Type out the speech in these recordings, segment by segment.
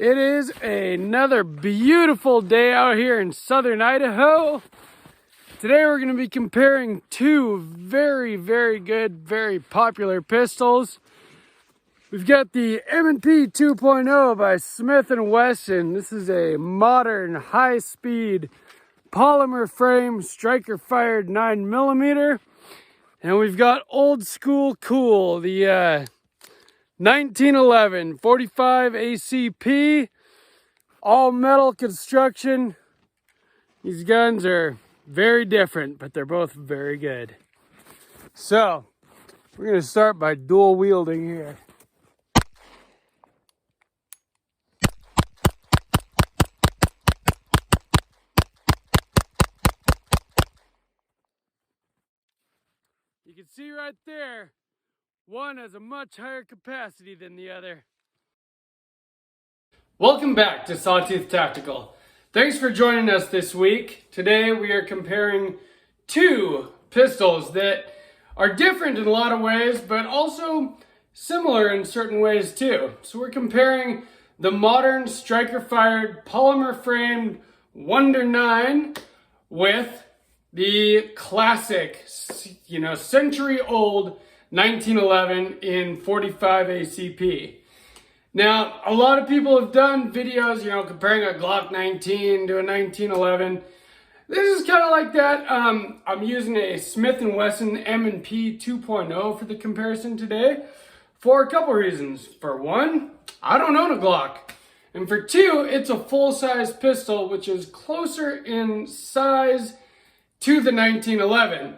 It is another beautiful day out here in southern Idaho. Today we're going to be comparing two very good, very popular pistols. We've got the M&P 2.0 by Smith Wesson. This is a modern, high-speed, polymer-framed, striker-fired 9mm. And we've got old school cool, the 1911 45 ACP, all metal construction. These guns are very different, but they're both very good. So, we're going to start by dual wielding here. You can see right there, one has a much higher capacity than the other. Welcome back to Sawtooth Tactical. Thanks for joining us this week. Today we are comparing two pistols that are different in a lot of ways, but also similar in certain ways too. So we're comparing the modern striker-fired polymer-framed Wonder 9 with the classic, century-old 1911 in 45 ACP. Now, a lot of people have done videos, comparing a Glock 19 to a 1911. This is kind of like that. I'm using a Smith Wesson M&P 2.0 for the comparison today for a couple reasons. For one, I don't own a Glock. And for two, it's a full-size pistol, which is closer in size to the 1911.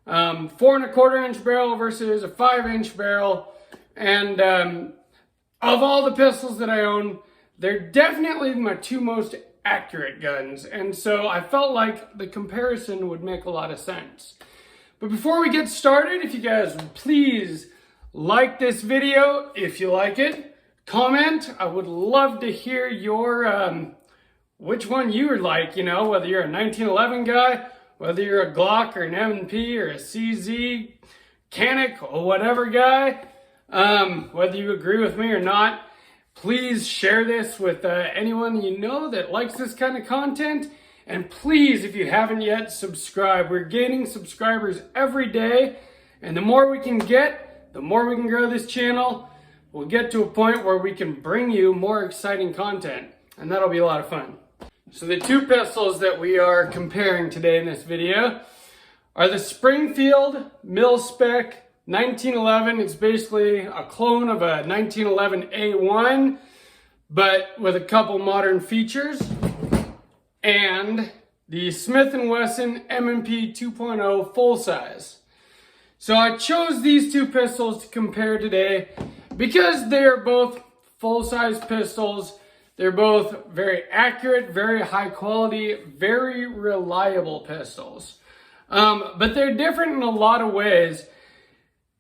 4¼ inch barrel versus a 5-inch barrel. And of all the pistols that I own, they're definitely my two most accurate guns. And so I felt like the comparison would make a lot of sense. But before we get started, if you guys would please like this video, if you like it, comment. I would love to hear your, which one you would like, whether you're a 1911 guy, whether you're a Glock or an M&P or a CZ, Canic or whatever guy, whether you agree with me or not, please share this with anyone you know that likes this kind of content. And please, if you haven't yet, subscribe. We're gaining subscribers every day. And the more we can get, the more we can grow this channel. We'll get to a point where we can bring you more exciting content. And that'll be a lot of fun. So the two pistols that we are comparing today in this video are the Springfield mil-spec 1911. It's basically a clone of a 1911 A1, but with a couple modern features. And the Smith & Wesson M&P 2.0 full size. So I chose these two pistols to compare today because they are both full-size pistols. They're both very accurate, very high quality, very reliable pistols. But they're different in a lot of ways.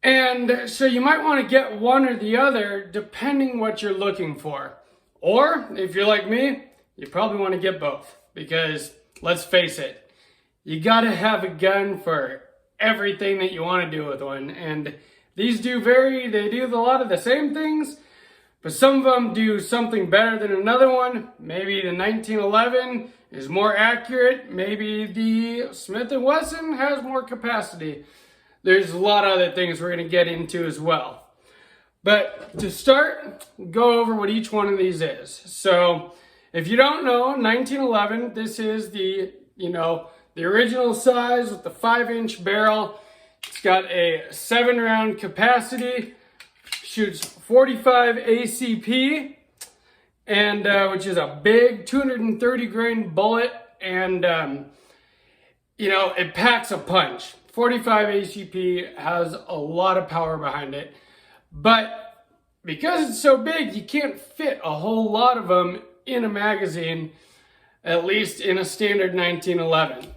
And so you might want to get one or the other depending what you're looking for. Or if you're like me, you probably want to get both. Because let's face it, you gotta have a gun for everything that you want to do with one. And these do they do a lot of the same things, but some of them do something better than another one. Maybe the 1911 is more accurate. Maybe the Smith & Wesson has more capacity. There's a lot of other things we're going to get into as well. But to start, go over what each one of these is. So if you don't know, 1911, this is the original size with the 5-inch barrel. It's got a 7-round capacity. Shoots 45 ACP, and which is a big 230 grain bullet, and it packs a punch. 45 ACP has a lot of power behind it, but because it's so big, you can't fit a whole lot of them in a magazine, at least in a standard 1911.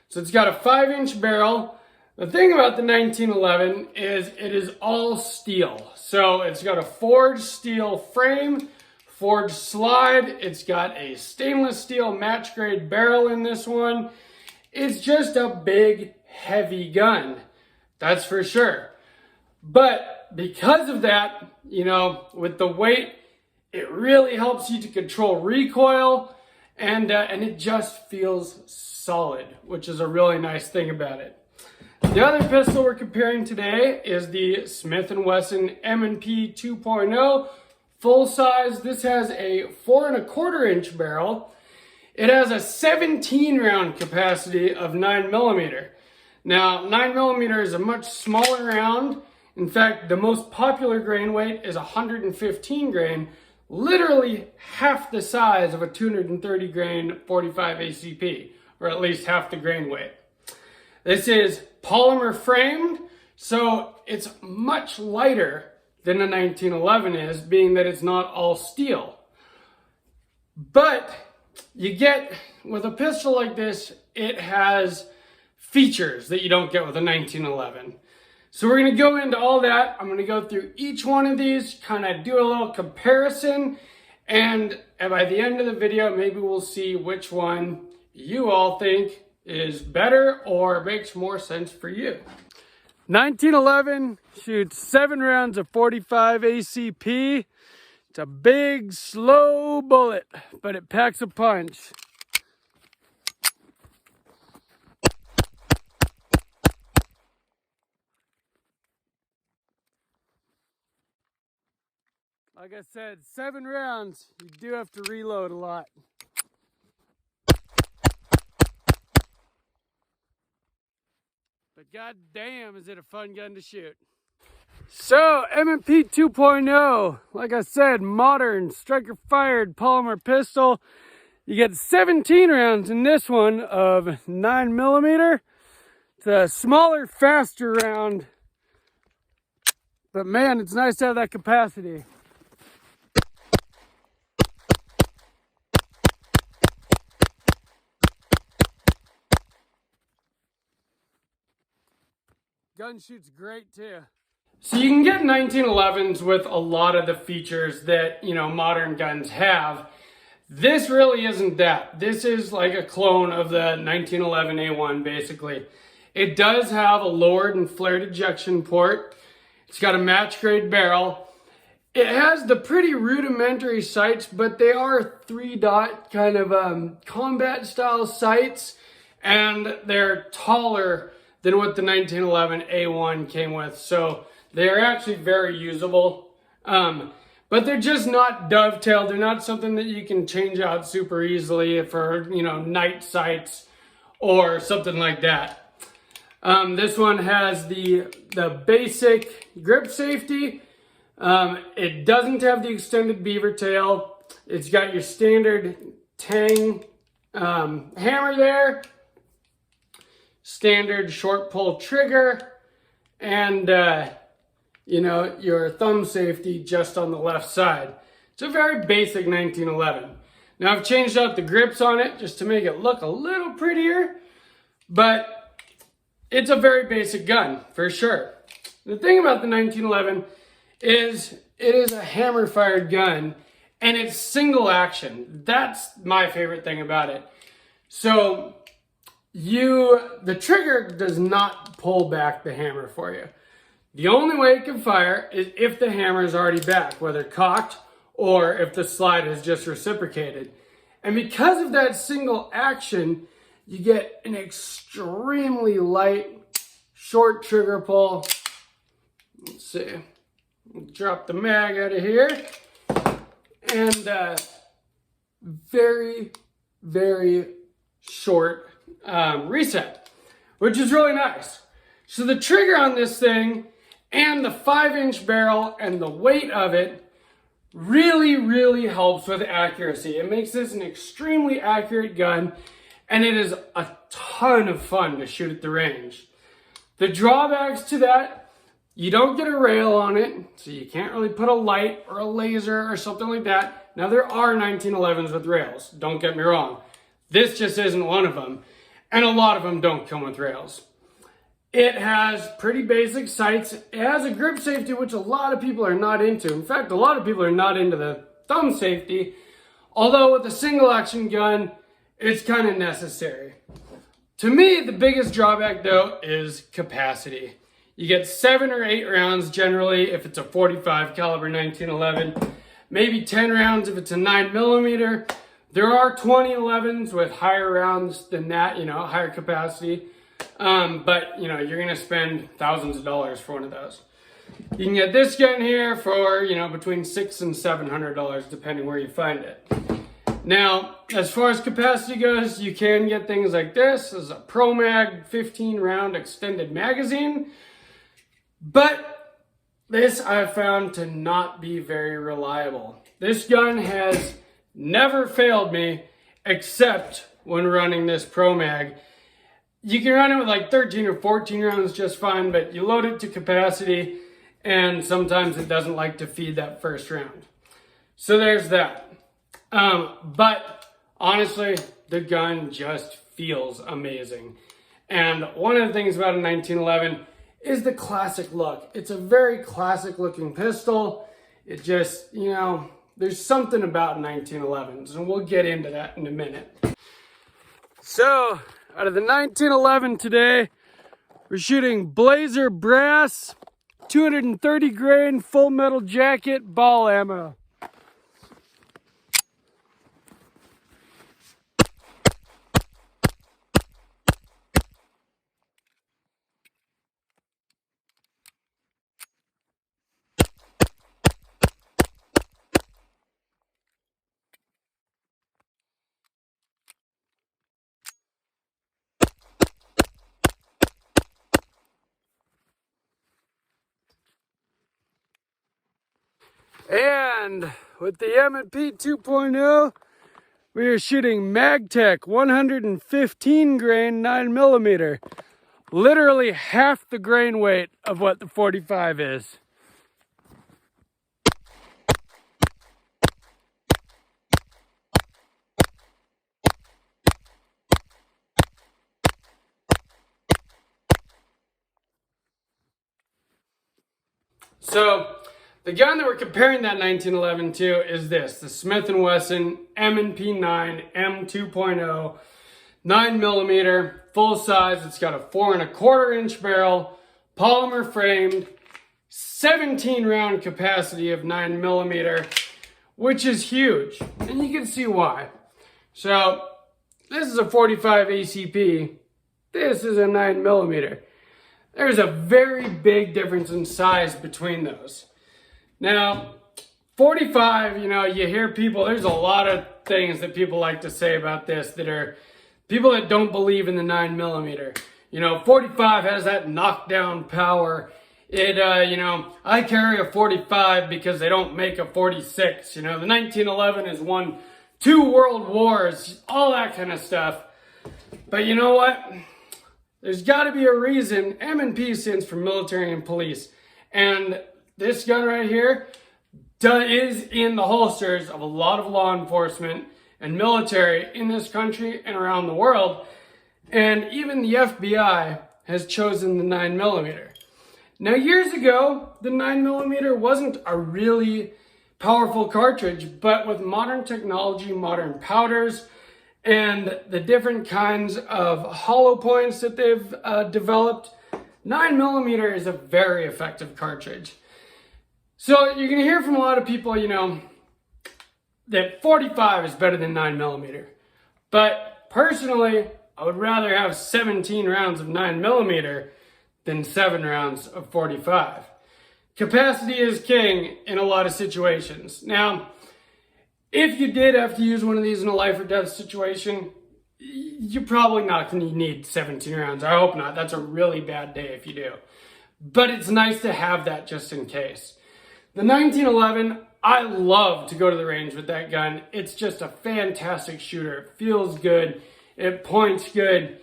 So it's got a 5-inch barrel. The thing about the 1911 is it is all steel. So it's got a forged steel frame, forged slide. It's got a stainless steel match grade barrel in this one. It's just a big, heavy gun. That's for sure. But because of that, with the weight, It really helps you to control recoil, and it just feels solid, which is a really nice thing about it. The other pistol we're comparing today is the Smith Wesson M&P 2.0 full size. This has a 4¼ inch barrel. It has a 17 round capacity of 9mm. Now, 9mm is a much smaller round. In fact, the most popular grain weight is 115 grain, literally half the size of a 230 grain 45 ACP, or at least half the grain weight. This is polymer framed, so it's much lighter than a 1911 is, being that it's not all steel. But you get, with a pistol like this, it has features that you don't get with a 1911. So we're going to go into all that. I'm going to go through each one of these, kind of do a little comparison, and by the end of the video, maybe we'll see which one you all think is better or makes more sense for you. 1911 shoots 7 rounds of 45 ACP. It's a big, slow bullet, but it packs a punch. Like I said, 7 rounds, you do have to reload a lot. But god damn, is it a fun gun to shoot. So, M&P 2.0, like I said, modern, striker-fired polymer pistol. You get 17 rounds in this one of 9mm. It's a smaller, faster round. But man, it's nice to have that capacity. Gun shoots great too. So you can get 1911s with a lot of the features that, modern guns have. This really isn't that. This is like a clone of the 1911 A1 basically. It does have a lowered and flared ejection port. It's got a match grade barrel. It has the pretty rudimentary sights, but they are 3-dot kind of combat style sights, and they're taller than what the 1911 A1 came with. So they're actually very usable. But they're just not dovetailed. They're not something that you can change out super easily for, night sights or something like that. This one has the basic grip safety. It doesn't have the extended beaver tail. It's got your standard tang hammer there. Standard short pull trigger, and your thumb safety just on the left side. It's a very basic 1911. Now I've changed out the grips on it just to make it look a little prettier, but it's a very basic gun for sure. The thing about the 1911 is it is a hammer fired gun and it's single action. That's my favorite thing about it. So the trigger does not pull back the hammer for you. The only way it can fire is if the hammer is already back, whether cocked or if the slide is just reciprocated. And because of that single action, you get an extremely light, short trigger pull. Let's see. Drop the mag out of here. And very, very short reset, which is really nice. So the trigger on this thing and the 5-inch barrel and the weight of it really, really helps with accuracy. It makes this an extremely accurate gun, and it is a ton of fun to shoot at the range. The drawbacks to that, you don't get a rail on it, so you can't really put a light or a laser or something like that. Now there are 1911s with rails, don't get me wrong. This just isn't one of them, and a lot of them don't come with rails. It has pretty basic sights. It has a grip safety, which a lot of people are not into. In fact, a lot of people are not into the thumb safety. Although with a single action gun, it's kind of necessary. To me, the biggest drawback though is capacity. You get 7 or 8 rounds generally if it's a 45 caliber 1911. maybe 10 rounds if it's a 9mm. There are 2011s with higher rounds than that, higher capacity. But you're gonna spend thousands of dollars for one of those. You can get this gun here for, between $600 and $700, depending where you find it. Now, as far as capacity goes, you can get things like this. This is a Pro Mag 15 round extended magazine. But this I've found to not be very reliable. This gun has never failed me except when running this Pro Mag. You can run it with like 13 or 14 rounds just fine, but you load it to capacity and sometimes it doesn't like to feed that first round. So there's that. But honestly, the gun just feels amazing. And one of the things about a 1911 is the classic look. It's a very classic looking pistol. It just, there's something about 1911s, and we'll get into that in a minute. So, out of the 1911 today, we're shooting Blazer brass, 230 grain full metal jacket ball ammo. And with the M&P 2.0, we are shooting MagTech 115 grain 9mm. Literally half the grain weight of what the 45 is. So, the gun that we're comparing that 1911 to is this, the Smith Wesson M&P 9 M2.0, 9mm, full size. It's got a 4¼ inch barrel, polymer framed, 17 round capacity of 9mm, which is huge, and you can see why. So, this is a 45 ACP, this is a 9mm. There's a very big difference in size between those. Now, 45, you hear people, there's a lot of things that people like to say about this that are people that don't believe in the 9mm. 45 has that knockdown power. I carry a 45 because they don't make a 46. The 1911 has won 2 world wars, all that kind of stuff. But you know what? There's got to be a reason. M&P stands for military and police. And this gun right here is in the holsters of a lot of law enforcement and military in this country and around the world. And even the FBI has chosen the 9mm. Now, years ago, the 9mm wasn't a really powerful cartridge, but with modern technology, modern powders, and the different kinds of hollow points that they've developed, 9mm is a very effective cartridge. So you're going to hear from a lot of people, that 45 is better than 9mm. But personally, I would rather have 17 rounds of 9mm than 7 rounds of 45. Capacity is king in a lot of situations. Now, if you did have to use one of these in a life or death situation, you're probably not going to need 17 rounds. I hope not. That's a really bad day if you do. But it's nice to have that just in case. The 1911, I love to go to the range with that gun. It's just a fantastic shooter. It feels good. It points good.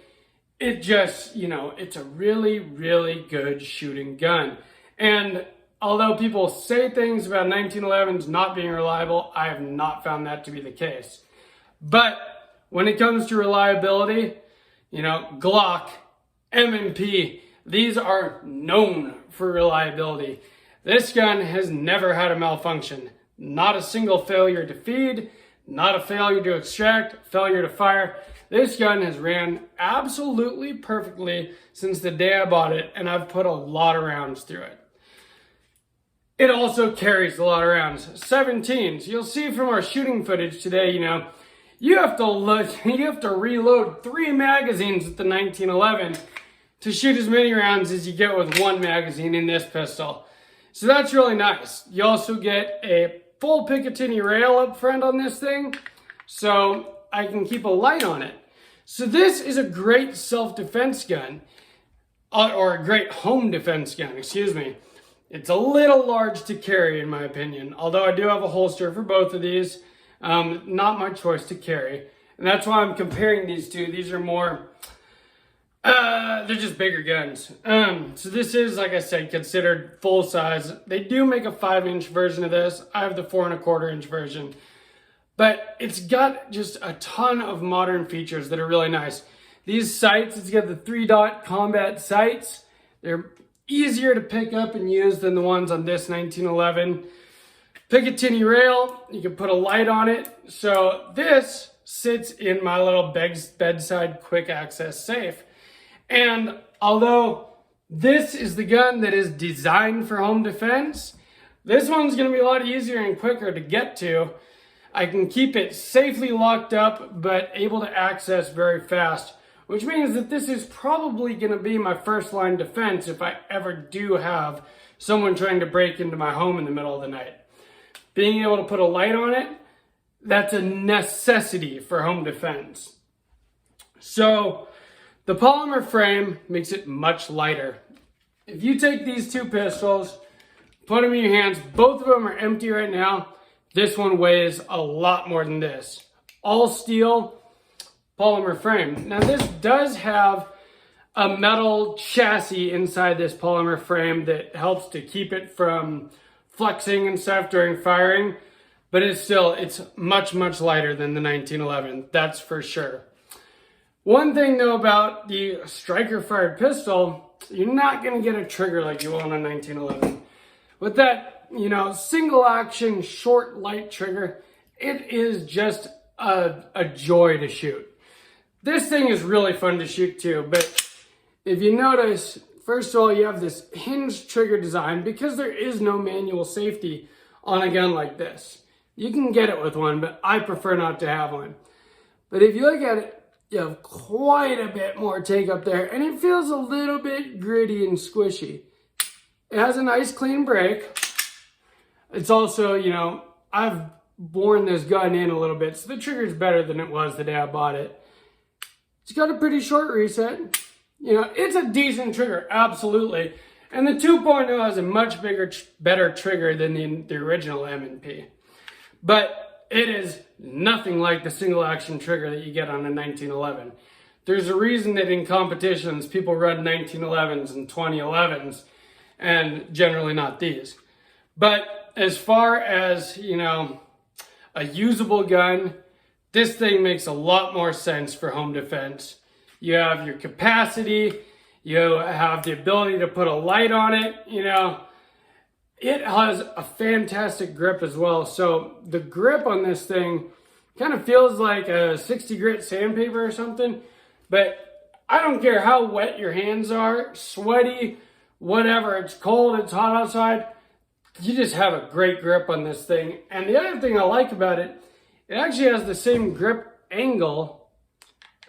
It just, it's a really, really good shooting gun. And although people say things about 1911s not being reliable, I have not found that to be the case. But when it comes to reliability, Glock, M&P, these are known for reliability. This gun has never had a malfunction. Not a single failure to feed, not a failure to extract, failure to fire. This gun has ran absolutely perfectly since the day I bought it, and I've put a lot of rounds through it. it also carries a lot of rounds. 17s. You'll see from our shooting footage today, you have to reload 3 magazines with the 1911 to shoot as many rounds as you get with 1 magazine in this pistol. So that's really nice. You also get a full Picatinny rail up front on this thing, so I can keep a light on it. So this is a great self-defense gun, or a great home defense gun, excuse me. It's a little large to carry in my opinion, although I do have a holster for both of these. Not my choice to carry, and that's why I'm comparing these two. These are more, they're just bigger guns. So this is, like I said, considered full size. They do make a 5-inch version of this. I have the 4¼ inch version. But it's got just a ton of modern features that are really nice. These sights, it's got the 3-dot combat sights. They're easier to pick up and use than the ones on this 1911. Picatinny rail, you can put a light on it. So this sits in my little bedside quick access safe. And although this is the gun that is designed for home defense, this one's gonna be a lot easier and quicker to get to. I can keep it safely locked up, but able to access very fast, which means that this is probably gonna be my first line defense if I ever do have someone trying to break into my home in the middle of the night. Being able to put a light on it, that's a necessity for home defense. So the polymer frame makes it much lighter. If you take these two pistols, put them in your hands, both of them are empty right now. This one weighs a lot more than this. All steel, polymer frame. Now this does have a metal chassis inside this polymer frame that helps to keep it from flexing and stuff during firing, but it's much, much lighter than the 1911, that's for sure. One thing though about the striker fired pistol, you're not gonna get a trigger like you will on a 1911. With that, single action, short, light trigger, it is just a joy to shoot. This thing is really fun to shoot too, but if you notice, first of all, you have this hinged trigger design because there is no manual safety on a gun like this. You can get it with one, but I prefer not to have one. But if you look at it, you have quite a bit more take up there, and it feels a little bit gritty and squishy. It has a nice clean break. It's also, I've worn this gun in a little bit, so the trigger's better than it was the day I bought it. It's got a pretty short reset. It's a decent trigger, absolutely. And the 2.0 has a much better trigger than the original M&P. But it is nothing like the single action trigger that you get on a 1911. There's a reason that in competitions, people run 1911s and 2011s, and generally not these. But as far as, a usable gun, this thing makes a lot more sense for home defense. You have your capacity, you have the ability to put a light on it, It has a fantastic grip as well. So the grip on this thing kind of feels like a 60 grit sandpaper or something, but I don't care how wet your hands are, sweaty, whatever, it's cold, it's hot outside, you just have a great grip on this thing. And the other thing I like about it, it actually has the same grip angle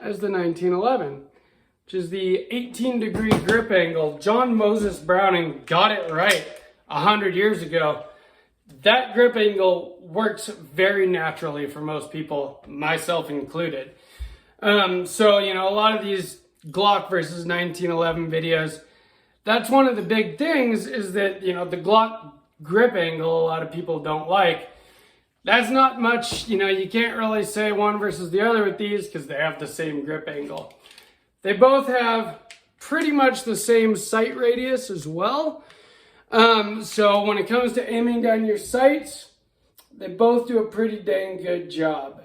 as the 1911, which is the 18-degree grip angle. John Moses Browning got it right 100 years ago. That grip angle works very naturally for most people, myself included. So, a lot of these Glock versus 1911 videos, that's one of the big things is that, the Glock grip angle a lot of people don't like. That's not much, you can't really say one versus the other with these because they have the same grip angle. They both have pretty much the same sight radius as well. So when it comes to aiming down your sights, they both do a pretty dang good job.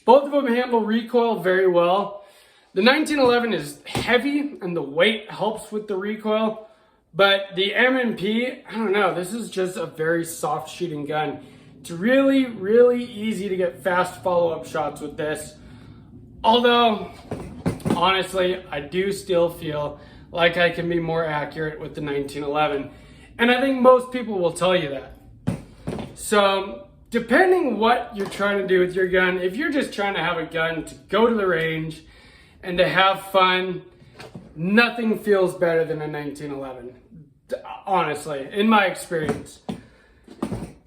Both of them handle recoil very well. The 1911 is heavy and the weight helps with the recoil. But the M&P, I don't know, this is just a very soft shooting gun. It's really, really easy to get fast follow-up shots with this. Although, honestly, I do still feel like I can be more accurate with the 1911. And I think most people will tell you that. So depending what you're trying to do with your gun, if you're just trying to have a gun to go to the range and to have fun, nothing feels better than a 1911, honestly, in my experience.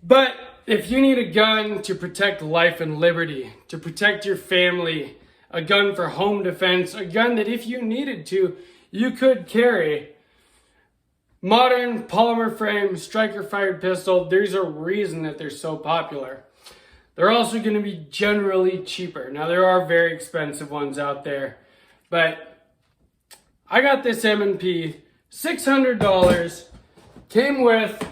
But if you need a gun to protect life and liberty, to protect your family, a gun for home defense, a gun that if you needed to, you could carry, modern polymer frame striker fired pistol, there's a reason that they're so popular. They're also going to be generally cheaper. Now there are very expensive ones out there, but I got this M&P, $600, came with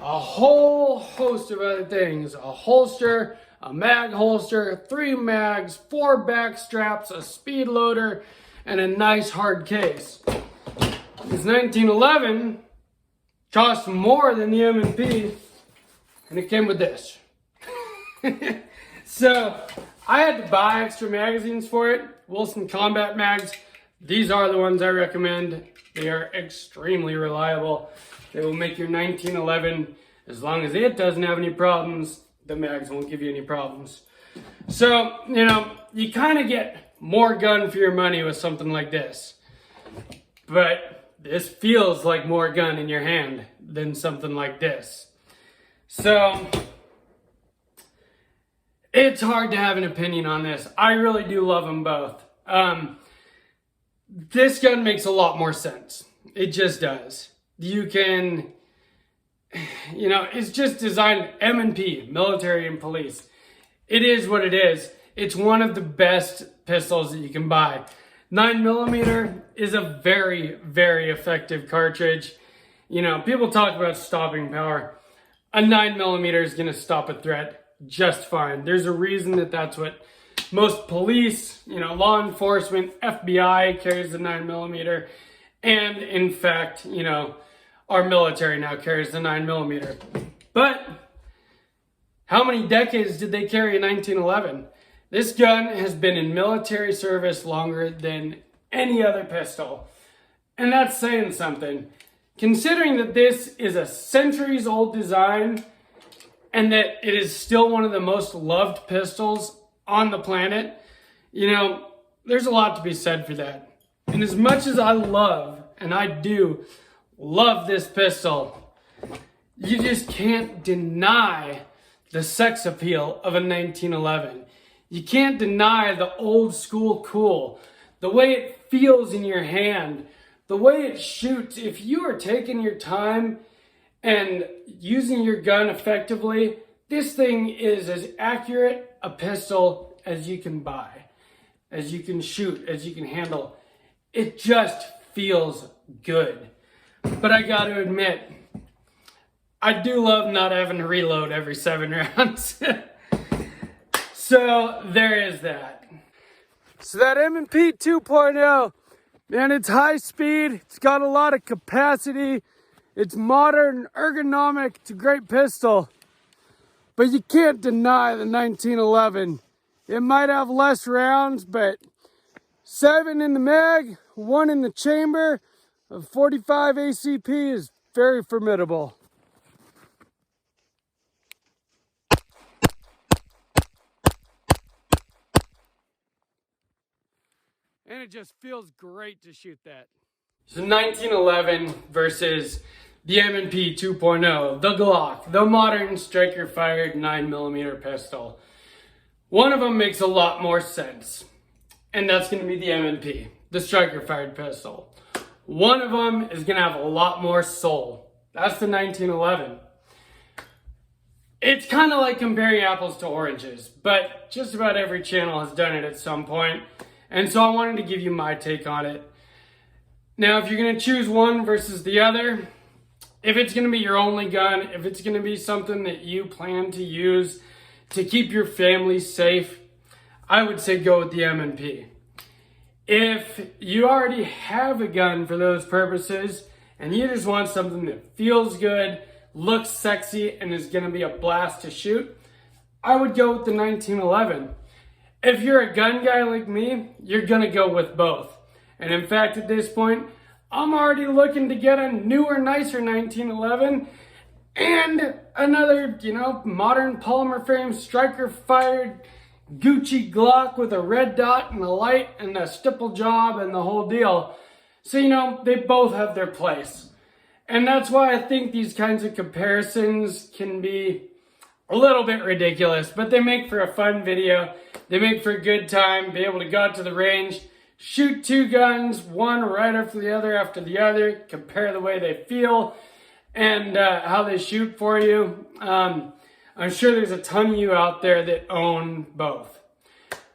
a whole host of other things, a holster, a mag holster, 3 mags, 4 back straps, a speed loader, and a nice hard case. This 1911 cost more than the M&P, and it came with this. So I had to buy extra magazines for it. Wilson Combat Mags. These are the ones I recommend. They are extremely reliable. They will make your 1911, as long as it doesn't have any problems, the mags won't give you any problems. So, you kind of get more gun for your money with something like this. But this feels like more gun in your hand than something like this. So it's hard to have an opinion on this. I really do love them both. This gun makes a lot more sense. It just does. You can, it's just designed M&P, military and police. It is what it is. It's one of the best pistols that you can buy. 9mm is a very, very effective cartridge. People talk about stopping power. A 9mm is going to stop a threat just fine. There's a reason that that's what most police, law enforcement, FBI carries the 9mm. And in fact, our military now carries the 9mm. But how many decades did they carry a 1911? This gun has been in military service longer than any other pistol. And that's saying something. Considering that this is a centuries-old design and that it is still one of the most loved pistols on the planet, there's a lot to be said for that. And as much as I love, and I do love this pistol, you just can't deny the sex appeal of a 1911. You can't deny the old school cool, the way it feels in your hand, the way it shoots. If you are taking your time and using your gun effectively, this thing is as accurate a pistol as you can buy, as you can shoot, as you can handle. It just feels good. But I got to admit, I do love not having to reload every 7 rounds. So there is that. So that M&P 2.0, man, it's high speed. It's got a lot of capacity. It's modern, ergonomic. It's a great pistol. But you can't deny the 1911. It might have less rounds, but 7 in the mag, 1 in the chamber, a 45 ACP is very formidable. And it just feels great to shoot that. So 1911 versus the M&P 2.0, the Glock, the modern striker-fired 9mm pistol. One of them makes a lot more sense, and that's going to be the M&P, the striker-fired pistol. One of them is going to have a lot more soul. That's the 1911. It's kind of like comparing apples to oranges, but just about every channel has done it at some point. And so I wanted to give you my take on it. Now, if you're going to choose one versus the other, if it's going to be your only gun, if it's going to be something that you plan to use to keep your family safe, I would say go with the M&P. If you already have a gun for those purposes and you just want something that feels good, looks sexy, and is going to be a blast to shoot, I would go with the 1911. If you're a gun guy like me, you're going to go with both. And in fact, at this point, I'm already looking to get a newer, nicer 1911 and another, modern polymer frame striker fired Gucci Glock with a red dot and a light and a stipple job and the whole deal. So, they both have their place. And that's why I think these kinds of comparisons can be a little bit ridiculous, but they make for a fun video. They make for a good time, be able to go out to the range, shoot two guns, one right after the other, compare the way they feel and how they shoot for you. I'm sure there's a ton of you out there that own both.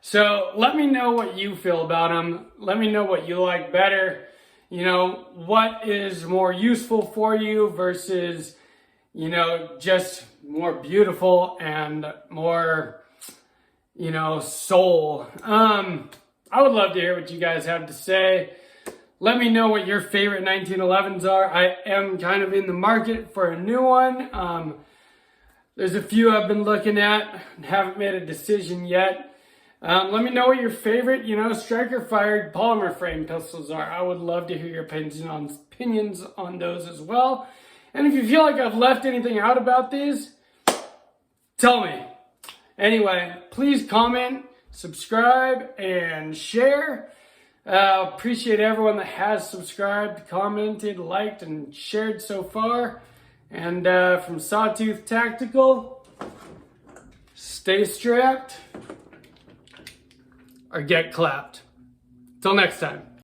So let me know what you feel about them. Let me know what you like better. What is more useful for you versus, just more beautiful and more, soul. I would love to hear what you guys have to say. Let me know what your favorite 1911s are. I am kind of in the market for a new one. There's a few I've been looking at and haven't made a decision yet. Let me know what your favorite, striker fired polymer frame pistols are. I would love to hear your opinions on those as well. And if you feel like I've left anything out about these, tell me. Anyway, please comment, subscribe, and share. Appreciate everyone that has subscribed, commented, liked, and shared so far. And from Sawtooth Tactical, stay strapped or get clapped. Till next time.